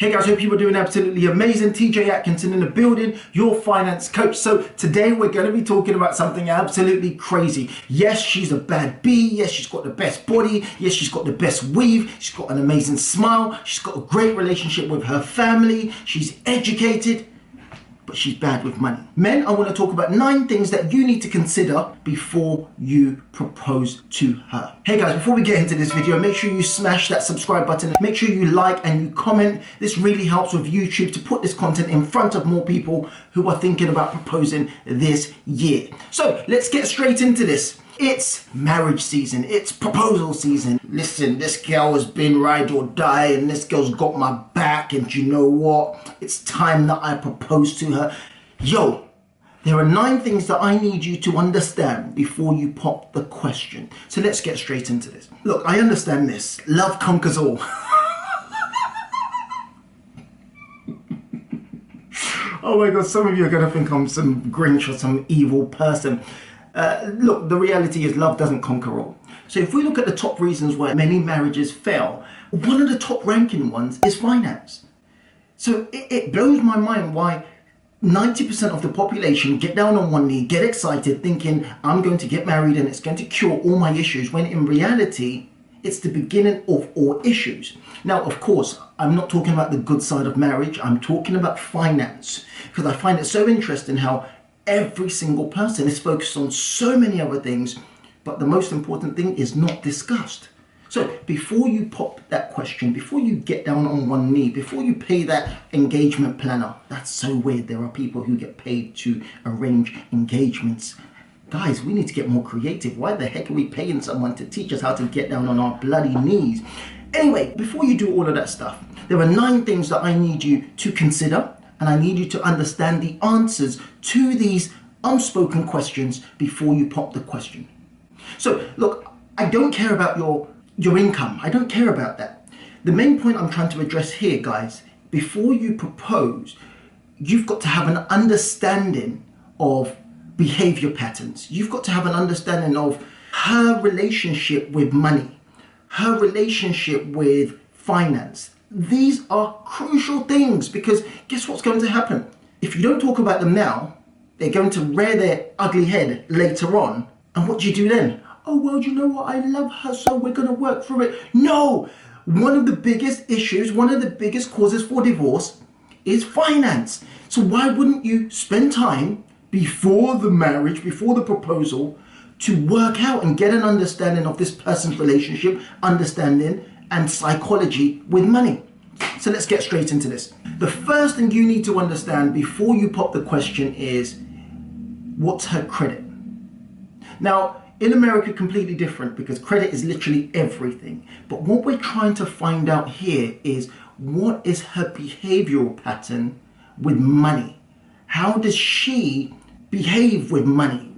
Hey guys, hope you are doing absolutely amazing. TJ Atkinson in the building, your finance coach. So today we're going to be talking about something absolutely crazy. Yes, she's a bad bee. Yes, she's got the best body. Yes, she's got the best weave. She's got an amazing smile. She's got a great relationship with her family. She's educated, but she's bad with money. Men, I want to talk about 9 things that you need to consider before you propose to her. Hey guys, before we get into this video, make sure you smash that subscribe button. Make sure you like and you comment. This really helps with YouTube to put this content in front of more people who are thinking about proposing this year. So let's get straight into this. It's marriage season, it's proposal season. Listen, this girl has been ride or die and this girl's got my back, and you know what? It's time that I propose to her. Yo, there are 9 things that I need you to understand before you pop the question. So let's get straight into this. Look, I understand this. Love conquers all. Oh my God, some of you are gonna think I'm some Grinch or some evil person. Look, the reality is love doesn't conquer all. So if we look at the top reasons why many marriages fail, one of the top ranking ones is finance. So it blows my mind why 90% of the population get down on one knee, get excited, thinking I'm going to get married and it's going to cure all my issues, when in reality, it's the beginning of all issues. Now, of course, I'm not talking about the good side of marriage. I'm talking about finance, because I find it so interesting how every single person is focused on so many other things, but the most important thing is not discussed. So before you pop that question, before you get down on one knee, before you pay that engagement planner, that's so weird. There are people who get paid to arrange engagements. Guys, we need to get more creative. Why the heck are we paying someone to teach us how to get down on our bloody knees? Anyway, before you do all of that stuff, there are 9 things that I need you to consider, and I need you to understand the answers to these unspoken questions before you pop the question. So look, I don't care about your income. I don't care about that. The main point I'm trying to address here, guys, before you propose, you've got to have an understanding of behavior patterns. You've got to have an understanding of her relationship with money, her relationship with finance. These are crucial things, because guess what's going to happen? If you don't talk about them now, they're going to rear their ugly head later on. And what do you do then? Oh, well, you know what? I love her, so we're going to work through it. No! One of the biggest issues, one of the biggest causes for divorce is finance. So why wouldn't you spend time before the marriage, before the proposal, to work out and get an understanding of this person's relationship, understanding and psychology with money? So let's get straight into this. The first thing you need to understand before you pop the question is, what's her credit? Now, in America, completely different, because credit is literally everything. But what we're trying to find out here is, what is her behavioral pattern with money? How does she behave with money?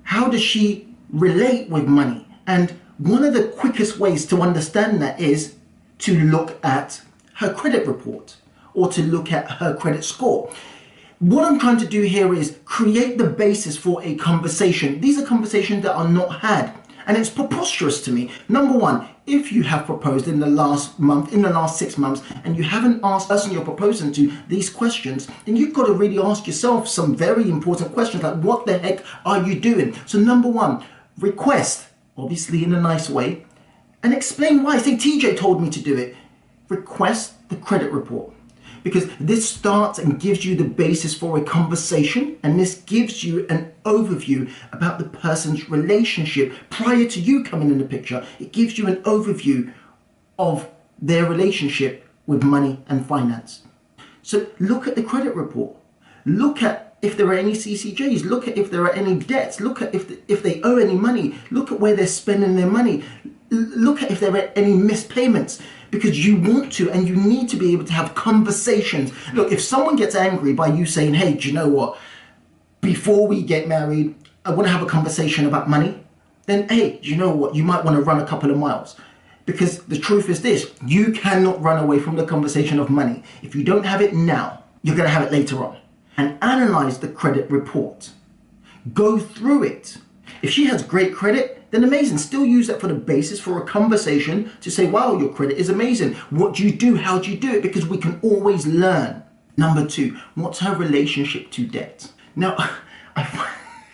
How does she relate with money? And one of the quickest ways to understand that is to look at her credit report, or to look at her credit score. What I'm trying to do here is create the basis for a conversation. These are conversations that are not had, and it's preposterous to me. Number one, if you have proposed in the last month, in the last 6 months, and you haven't asked the person you're proposing to these questions, then you've got to really ask yourself some very important questions, like what the heck are you doing? So number one, request, obviously in a nice way, and explain why. Say, TJ told me to do it. Request the credit report, because this starts and gives you the basis for a conversation, and this gives you an overview about the person's relationship prior to you coming in the picture. It gives you an overview of their relationship with money and finance. So look at the credit report. Look at if there are any CCJs. Look at if there are any debts. Look at if they owe any money. Look at where they're spending their money. Look at if there are any missed payments, because you want to and you need to be able to have conversations. Look, if someone gets angry by you saying, hey, do you know what? Before we get married, I want to have a conversation about money. Then, hey, do you know what? You might want to run a couple of miles. Because the truth is this, you cannot run away from the conversation of money. If you don't have it now, you're going to have it later on. And analyze the credit report. Go through it. If she has great credit, then amazing. Still use that for the basis for a conversation to say, wow, your credit is amazing. What do you do? How do you do it? Because we can always learn. Number 2, what's her relationship to debt? Now,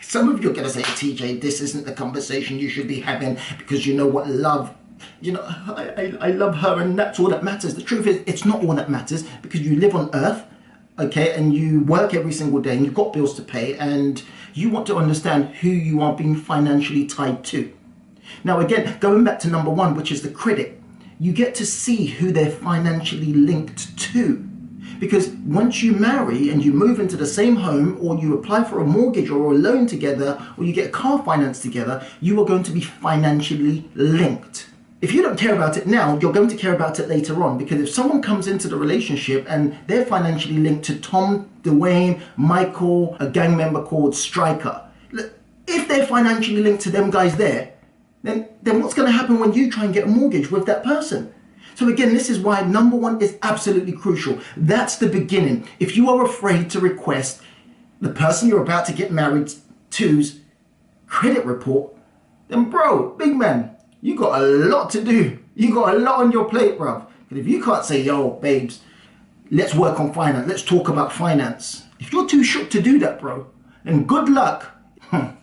some of you are going to say, TJ, this isn't the conversation you should be having because you know what, love, I love her and that's all that matters. The truth is, it's not all that matters because you live on earth, okay, and you work every single day and you've got bills to pay and you want to understand who you are being financially tied to. Now, again, going back to number 1, which is the credit, you get to see who they're financially linked to. Because once you marry and you move into the same home, or you apply for a mortgage or a loan together, or you get a car finance together, you are going to be financially linked. If you don't care about it now, you're going to care about it later on. Because if someone comes into the relationship and they're financially linked to Tom, Dwayne, Michael, a gang member called Striker, if they're financially linked to them guys there, then what's going to happen when you try and get a mortgage with that person? So again, this is why number 1 is absolutely crucial. That's the beginning. If you are afraid to request the person you're about to get married to's credit report, then bro, big man, you got a lot to do. You got a lot on your plate, bruv. But if you can't say, yo, babes, let's work on finance. Let's talk about finance. If you're too shook to do that, bro, then good luck.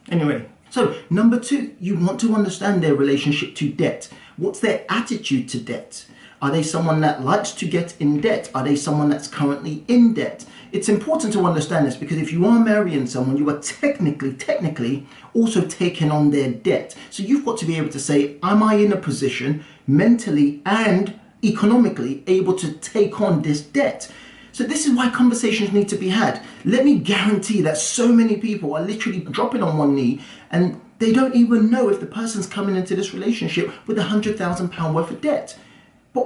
Anyway, so number 2, you want to understand their relationship to debt. What's their attitude to debt? Are they someone that likes to get in debt? Are they someone that's currently in debt? It's important to understand this because if you are marrying someone, you are technically also taking on their debt. So you've got to be able to say, am I in a position mentally and economically able to take on this debt? So this is why conversations need to be had. Let me guarantee that so many people are literally dropping on one knee and they don't even know if the person's coming into this relationship with £100,000 worth of debt. But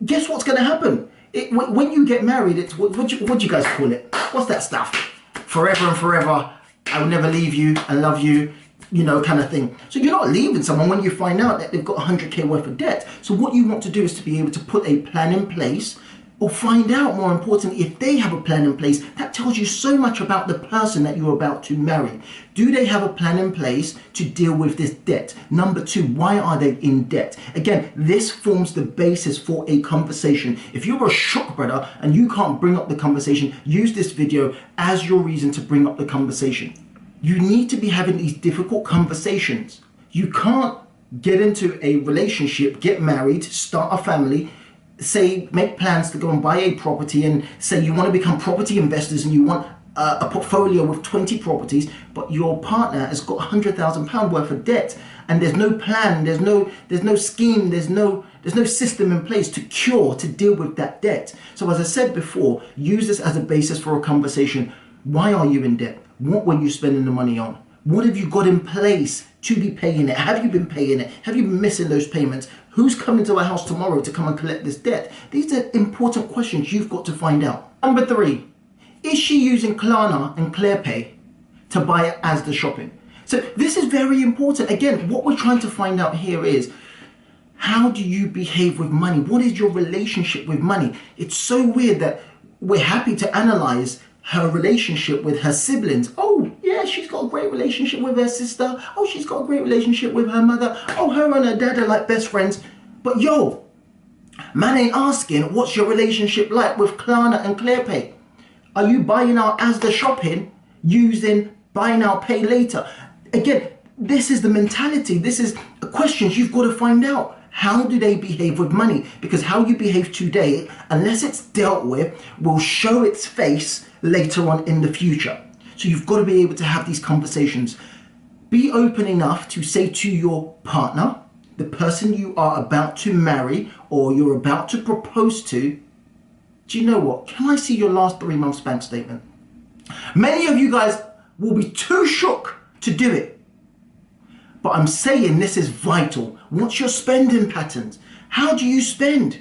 guess what's going to happen? When you get married, it's what do you guys call it? What's that stuff? Forever and forever, I will never leave you and love you, kind of thing. So you're not leaving someone when you find out that they've got 100k worth of debt. So what you want to do is to be able to put a plan in place, or find out, more importantly, if they have a plan in place. That tells you so much about the person that you're about to marry. Do they have a plan in place to deal with this debt? Number 2, why are they in debt? Again, this forms the basis for a conversation. If you're a shock brother and you can't bring up the conversation, use this video as your reason to bring up the conversation. You need to be having these difficult conversations. You can't get into a relationship, get married, start a family, say make plans to go and buy a property and say you want to become property investors and you want a portfolio with 20 properties, but your partner has got £100,000 worth of debt and there's no plan, there's no scheme, there's no system in place to deal with that debt. So as I said before, use this as a basis for a conversation. Why are you in debt? What were you spending the money on? What have you got in place to be paying it? Have you been paying it? Have you been missing those payments? Who's coming to our house tomorrow to come and collect this debt? These are important questions you've got to find out. Number 3, is she using Klarna and ClearPay to buy it as the shopping? So this is very important. Again, what we're trying to find out here is, how do you behave with money? What is your relationship with money? It's so weird that we're happy to analyze her relationship with her siblings. Oh, yeah, she's got a great relationship with her sister. Oh, she's got a great relationship with her mother. Oh, her and her dad are like best friends. But yo, man ain't asking, what's your relationship like with Klarna and ClearPay? Are you buying out as the shopping using buy now, pay later? Again, this is the mentality. This is questions you've got to find out. How do they behave with money? Because how you behave today, unless it's dealt with, will show its face later on in the future. So you've got to be able to have these conversations. Be open enough to say to your partner, the person you are about to marry or you're about to propose to, do you know what? Can I see your last 3 months bank statement? Many of you guys will be too shook to do it. But I'm saying this is vital. What's your spending patterns? How do you spend?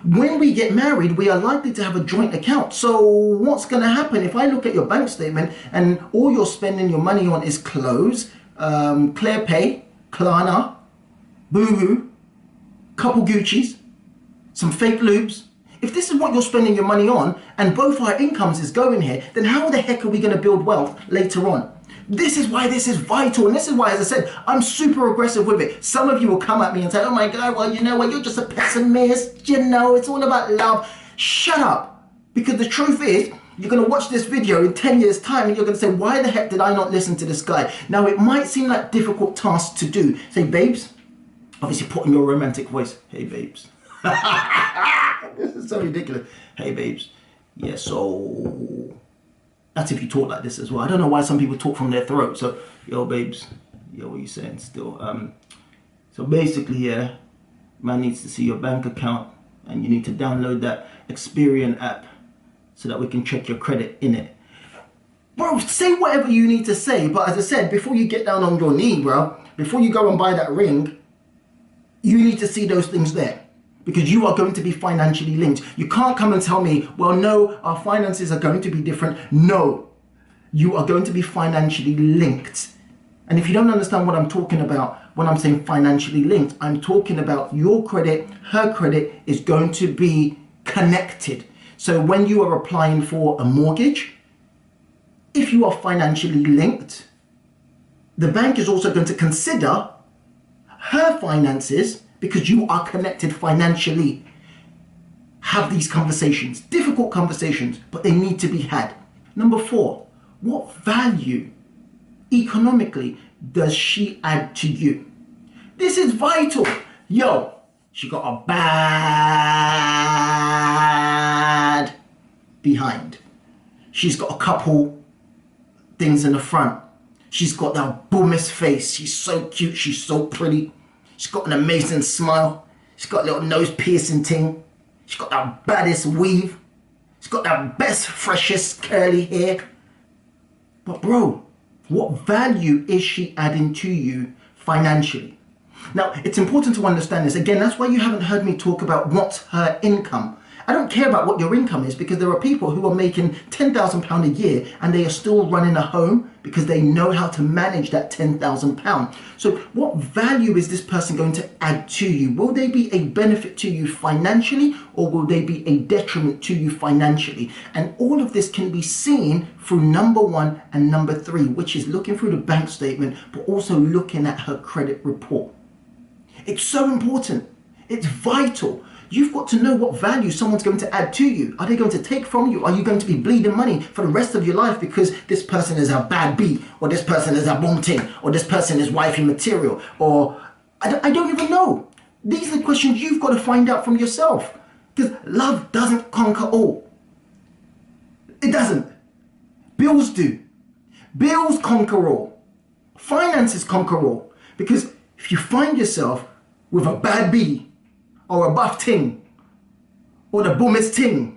When we get married, we are likely to have a joint account. So what's going to happen if I look at your bank statement and all you're spending your money on is clothes, ClearPay, Klarna, Boohoo, couple Gucci's, some fake lubes? If this is what you're spending your money on and both our incomes is going here, then how the heck are we going to build wealth later on? This is why this is vital, and this is why, as I said, I'm super aggressive with it. Some of you will come at me and say, oh my God, well, you know what, you're just a pessimist, you know, it's all about love. Shut up, because the truth is, you're going to watch this video in 10 years time and you're going to say, why the heck did I not listen to this guy? Now, it might seem like difficult tasks to do. Say, babes, obviously put in your romantic voice. Hey, babes. This is so ridiculous. Hey, babes. Yeah, so that's if you talk like this as well. I don't know why some people talk from their throat. So, yo, babes. Yo, what are you saying still? So basically, yeah, man needs to see your bank account and you need to download that Experian app so that we can check your credit in it. Bro, say whatever you need to say, but as I said, before you get down on your knee, bro, before you go and buy that ring, you need to see those things there, because you are going to be financially linked. You can't come and tell me, well, no, our finances are going to be different. No, you are going to be financially linked. And if you don't understand what I'm talking about when I'm saying financially linked, I'm talking about your credit, her credit is going to be connected. So when you are applying for a mortgage, if you are financially linked, the bank is also going to consider her finances because you are connected financially. Have these conversations, difficult conversations, but they need to be had. Number 4, what value economically does she add to you? This is vital. Yo, she got a bad behind. She's got a couple things in the front. She's got that boomist face. She's so cute. She's so pretty. She's got an amazing smile. She's got a little nose piercing thing. She's got that baddest weave. She's got that best, freshest curly hair. But bro, what value is she adding to you financially? Now, it's important to understand this. Again, that's why you haven't heard me talk about what's her income. I don't care about what your income is, because there are people who are making £10,000 a year and they are still running a home because they know how to manage that £10,000. So what value is this person going to add to you? Will they be a benefit to you financially, or will they be a detriment to you financially? And all of this can be seen through number 1 and number 3, which is looking through the bank statement, but also looking at her credit report. It's so important. It's vital. You've got to know what value someone's going to add to you. Are they going to take from you? Are you going to be bleeding money for the rest of your life because this person is a bad B, or this person is a boom ting, or this person is wifey material, or I don't even know. These are the questions you've got to find out from yourself, because love doesn't conquer all. It doesn't. Bills do. Bills conquer all. Finances conquer all. Because if you find yourself with a bad B, or a buff ting, or the boomest ting,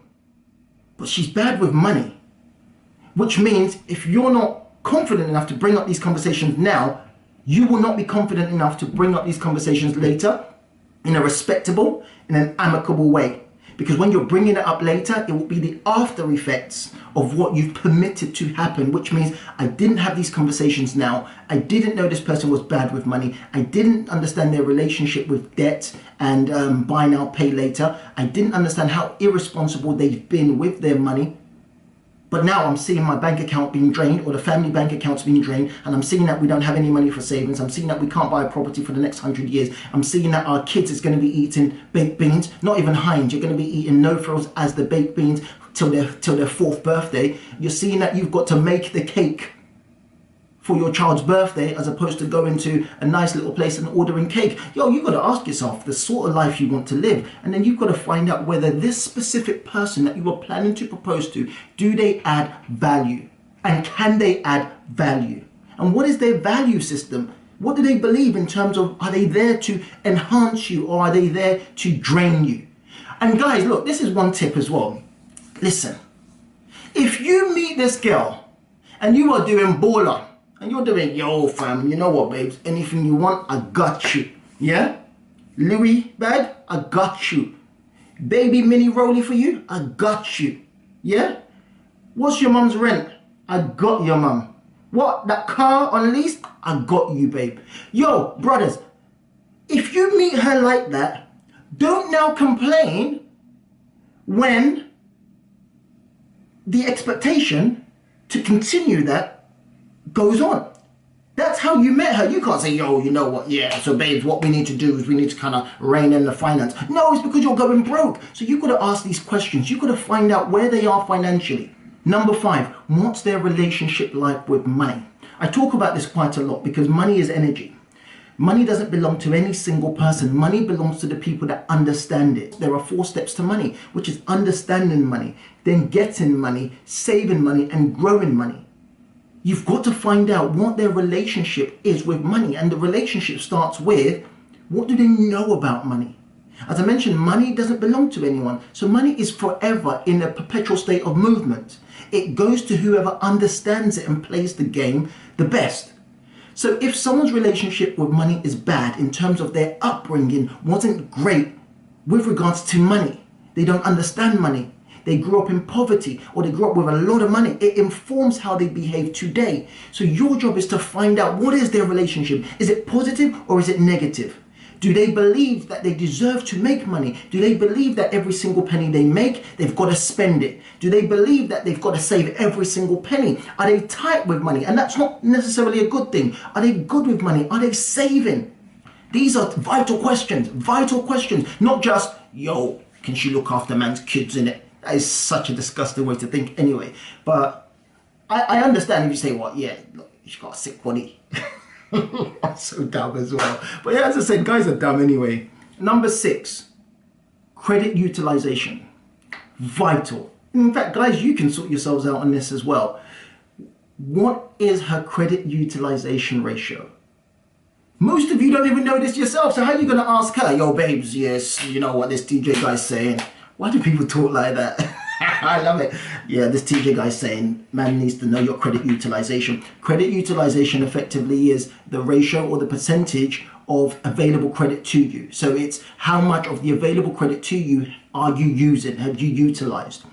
but she's bad with money, which means if you're not confident enough to bring up these conversations now, you will not be confident enough to bring up these conversations later in a respectable, in an amicable way. Because when you're bringing it up later, it will be the after effects of what you've permitted to happen, which means I didn't have these conversations now. I didn't know this person was bad with money. I didn't understand their relationship with debt and buy now, pay later. I didn't understand how irresponsible they've been with their money. But now I'm seeing my bank account being drained, or the family bank account's being drained, and I'm seeing that we don't have any money for savings. I'm seeing that we can't buy a property for the next 100 years. I'm seeing that our kids is going to be eating baked beans, not even Heinz. You're going to be eating no-frills as the baked beans till their 4th birthday. You're seeing that you've got to make the cake for your child's birthday, as opposed to going to a nice little place and ordering cake. Yo, you've got to ask yourself the sort of life you want to live. And then you've got to find out whether this specific person that you were planning to propose to, do they add value? And can they add value? And what is their value system? What do they believe in terms of, are they there to enhance you, or are they there to drain you? And guys, look, this is one tip as well. Listen, if you meet this girl and you are doing baller, and you're doing, yo fam, you know what babes, anything you want, I got you, yeah? Louis bad, I got you. Baby mini rolly for you, I got you, yeah? What's your mum's rent? I got your mum. What, that car on lease? I got you, babe. Yo, brothers, if you meet her like that, don't now complain when the expectation to continue that goes on. That's how you met her. You can't say, yo, you know what, yeah, so babes, what we need to do is we need to kind of rein in the finance. No, it's because you're going broke. So you've got to ask these questions. You've got to find out where they are financially. Number 5, what's their relationship like with money? I talk about this quite a lot because money is energy. Money doesn't belong to any single person. Money belongs to the people that understand it. There are 4 steps to money, which is understanding money, then getting money, saving money, and growing money. You've got to find out what their relationship is with money. And the relationship starts with, what do they know about money? As I mentioned, money doesn't belong to anyone. So money is forever in a perpetual state of movement. It goes to whoever understands it and plays the game the best. So if someone's relationship with money is bad in terms of their upbringing wasn't great with regards to money, they don't understand money, they grew up in poverty, or they grew up with a lot of money, it informs how they behave today. So your job is to find out, what is their relationship? Is it positive or is it negative? Do they believe that they deserve to make money? Do they believe that every single penny they make, they've got to spend it? Do they believe that they've got to save every single penny? Are they tight with money? And that's not necessarily a good thing. Are they good with money? Are they saving? These are vital questions, not just, yo, can she look after man's kids in it? That is such a disgusting way to think anyway. But I understand if you say, well, yeah, look, she's got a sick body. I'm so dumb as well. But yeah, as I said, guys are dumb anyway. Number 6, credit utilization. Vital. In fact, guys, you can sort yourselves out on this as well. What is her credit utilization ratio? Most of you don't even know this yourself. So how are you going to ask her, yo, babes, yes, you know what this TJ guy's saying? Why do people talk like that? I love it. Yeah, this TJ guy's saying, man needs to know your credit utilization. Credit utilization effectively is the ratio or the percentage of available credit to you. So it's how much of the available credit to you are you using, have you utilized?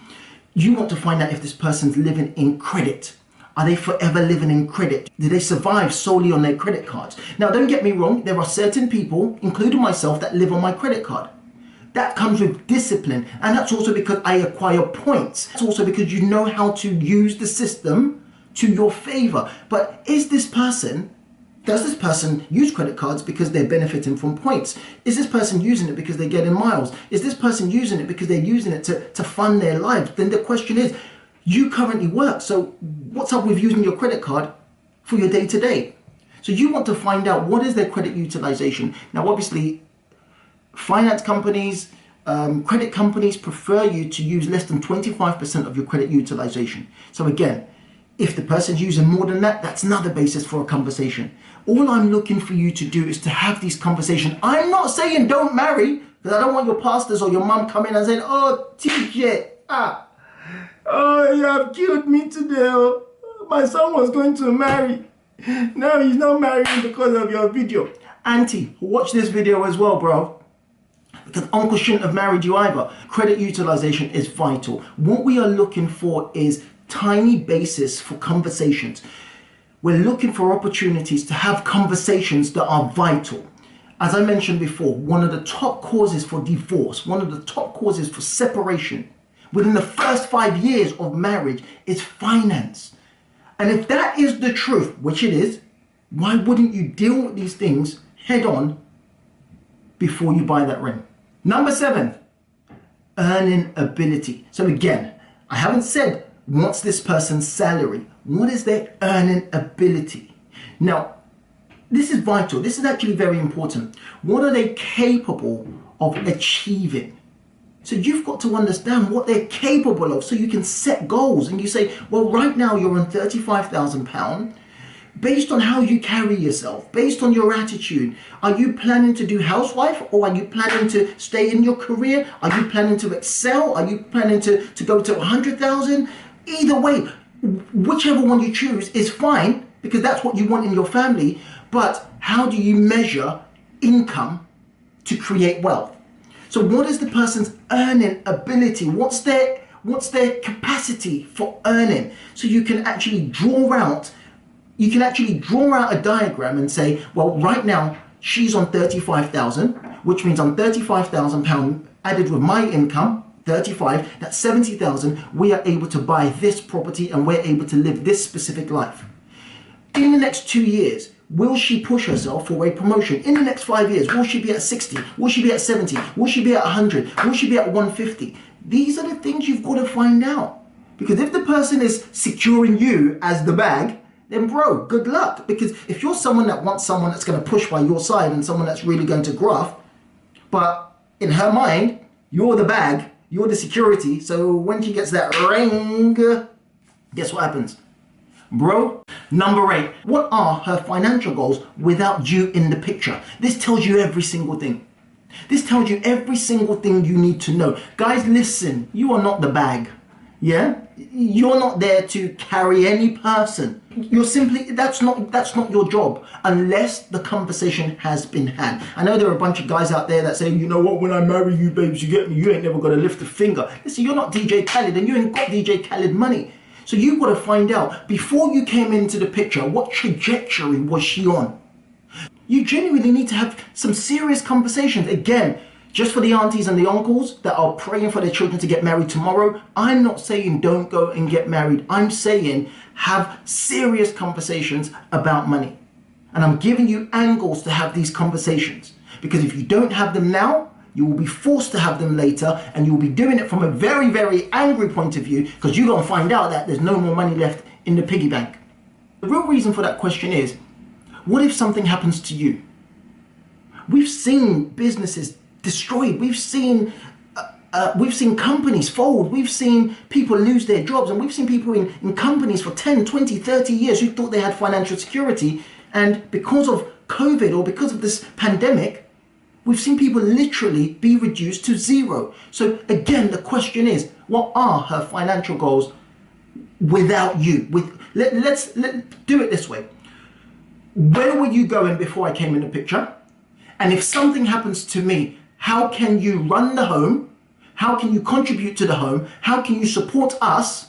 You want to find out if this person's living in credit. Are they forever living in credit? Do they survive solely on their credit cards? Now, don't get me wrong. There are certain people, including myself, that live on my credit card. That comes with discipline, and that's also because I acquire points. It's also because you know how to use the system to your favor. But does this person use credit cards because they're benefiting from points? Is this person using it because they're getting miles? Is this person using it because they're using it to fund their lives? Then the question is, you currently work, so what's up with using your credit card for your day-to-day? So you want to find out, what is their credit utilization? Now, obviously, finance companies, credit companies prefer you to use less than 25% of your credit utilization. So again, if the person's using more than that, that's another basis for a conversation. All I'm looking for you to do is to have these conversations. I'm not saying don't marry, because I don't want your pastors or your mum coming and saying, oh, TJ, oh, you have killed me today. My son was going to marry. Now he's not marrying because of your video. Auntie, watch this video as well, bro. Because uncle shouldn't have married you either. Credit utilization is vital. What we are looking for is tiny basis for conversations. We're looking for opportunities to have conversations that are vital. As I mentioned before, one of the top causes for divorce, one of the top causes for separation within the first 5 years of marriage is finance. And if that is the truth, which it is, why wouldn't you deal with these things head on before you buy that ring? Number 7, earning ability. So again, I haven't said what's this person's salary. What is their earning ability? Now, this is vital. This is actually very important. What are they capable of achieving? So you've got to understand what they're capable of so you can set goals. And you say, well, right now you're on £35,000. Based on how you carry yourself, based on your attitude, are you planning to do housewife, or are you planning to stay in your career? Are you planning to excel? Are you planning to go to 100,000? Either way, whichever one you choose is fine, because that's what you want in your family. But how do you measure income to create wealth? So what is the person's earning ability? What's their capacity for earning? So you can actually draw out a diagram and say, well, right now she's on 35,000, which means on 35,000 pound added with my income, 35, that's 70,000. We are able to buy this property and we're able to live this specific life. In the next 2 years, will she push herself for a promotion? In the next 5 years, will she be at 60? Will she be at 70? Will she be at 100? Will she be at 150? These are the things you've got to find out. Because if the person is securing you as the bag, then bro, good luck. Because if you're someone that wants someone that's going to push by your side and someone that's really going to graft, but in her mind, you're the bag, you're the security. So when she gets that ring, guess what happens? Bro, number 8, what are her financial goals without you in the picture? This tells you every single thing. This tells you every single thing you need to know. Guys, listen, you are not the bag. Yeah? You're not there to carry any person. You're simply, that's not your job unless the conversation has been had. I know there are a bunch of guys out there that say, you know what, when I marry you, babes, you get me, you ain't never gonna lift a finger. Listen, you're not DJ Khaled and you ain't got DJ Khaled money. So you've got to find out, before you came into the picture, what trajectory was she on? You genuinely need to have some serious conversations. Again, just for the aunties and the uncles that are praying for their children to get married tomorrow, I'm not saying don't go and get married. I'm saying have serious conversations about money. And I'm giving you angles to have these conversations. Because if you don't have them now, you will be forced to have them later, and you will be doing it from a very, very angry point of view, because you're going to find out that there's no more money left in the piggy bank. The real reason for that question is, what if something happens to you? We've seen businesses destroyed. We've seen companies fold. We've seen people lose their jobs, and we've seen people in companies for 10, 20, 30 years who thought they had financial security, and because of COVID or because of this pandemic, we've seen people literally be reduced to zero. So again, the question is, what are her financial goals without you? Let's do it this way. Where were you going before I came in the picture? And if something happens to me, how can you run the home? How can you contribute to the home? How can you support us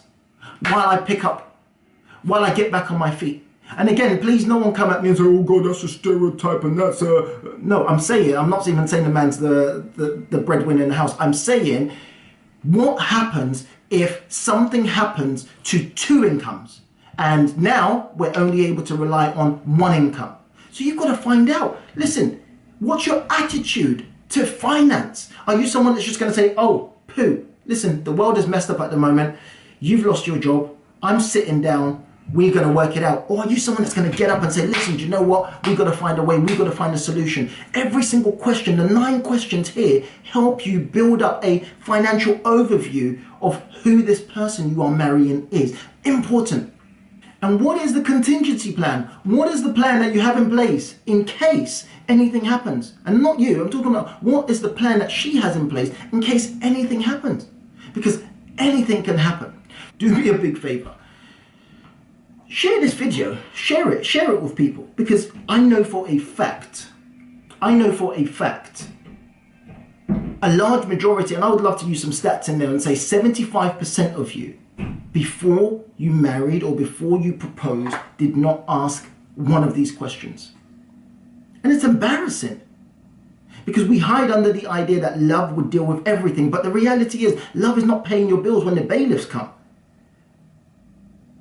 while I get back on my feet? And again, please, no one come at me and say, oh God, that's a stereotype and that's a... No, I'm not even saying the man's the breadwinner in the house. I'm saying, what happens if something happens to 2 incomes? And now we're only able to rely on 1 income. So you've got to find out, listen, what's your attitude to finance? Are you someone that's just going to say, oh, poo, listen, the world is messed up at the moment. You've lost your job. I'm sitting down. We're going to work it out. Or are you someone that's going to get up and say, listen, do you know what? We've got to find a way. We've got to find a solution. Every single question, the 9 questions here, help you build up a financial overview of who this person you are marrying is. Important. And what is the contingency plan? What is the plan that you have in place in case anything happens? And not you, I'm talking about what is the plan that she has in place in case anything happens? Because anything can happen. Do me a big favor. Share this video, share it with people, because I know for a fact, a large majority, and I would love to use some stats in there and say 75% of you, before you married or before you proposed, did not ask one of these questions. And it's embarrassing, because we hide under the idea that love would deal with everything, but the reality is love is not paying your bills when the bailiffs come.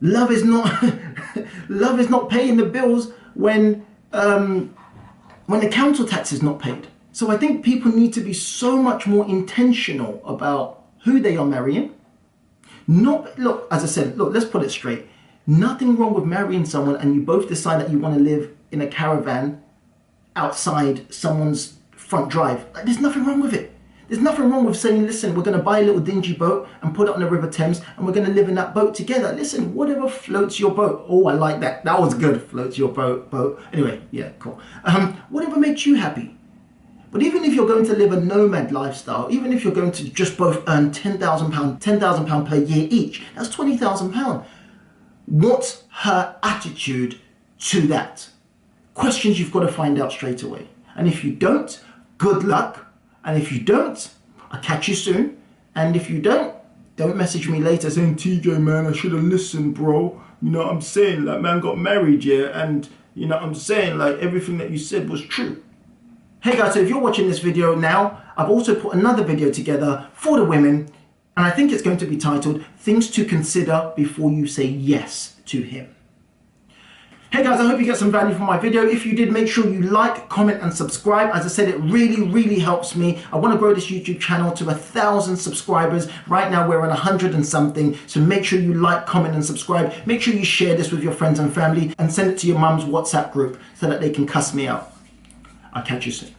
Love is not paying the bills when the council tax is not paid. So I think people need to be so much more intentional about who they are marrying. Look, as I said, look, let's put it straight. Nothing wrong with marrying someone and you both decide that you want to live in a caravan outside someone's front drive. There's nothing wrong with it. There's nothing wrong with saying, listen, we're going to buy a little dingy boat and put it on the River Thames and we're going to live in that boat together. Listen, whatever floats your boat. Oh, I like that. That was good. Floats your boat. Anyway, yeah, cool. Whatever makes you happy. But even if you're going to live a nomad lifestyle, even if you're going to just both earn £10,000 per year each, that's £20,000. What's her attitude to that? Questions you've got to find out straight away. And if you don't, good luck. And if you don't, I'll catch you soon. And if you don't message me later saying, TJ, man, I should have listened, bro. You know what I'm saying? Like, man got married, yeah? And, you know what I'm saying? Like, everything that you said was true. Hey, guys, so if you're watching this video now, I've also put another video together for the women. And I think it's going to be titled, Things to Consider Before You Say Yes to Him. Hey guys, I hope you get some value from my video. If you did, make sure you like, comment and subscribe. As I said, it really helps me. I want to grow this YouTube channel to 1,000 subscribers. Right now we're on 100 and something. So make sure you like, comment and subscribe. Make sure you share this with your friends and family and send it to your mum's WhatsApp group so that they can cuss me out. I'll catch you soon.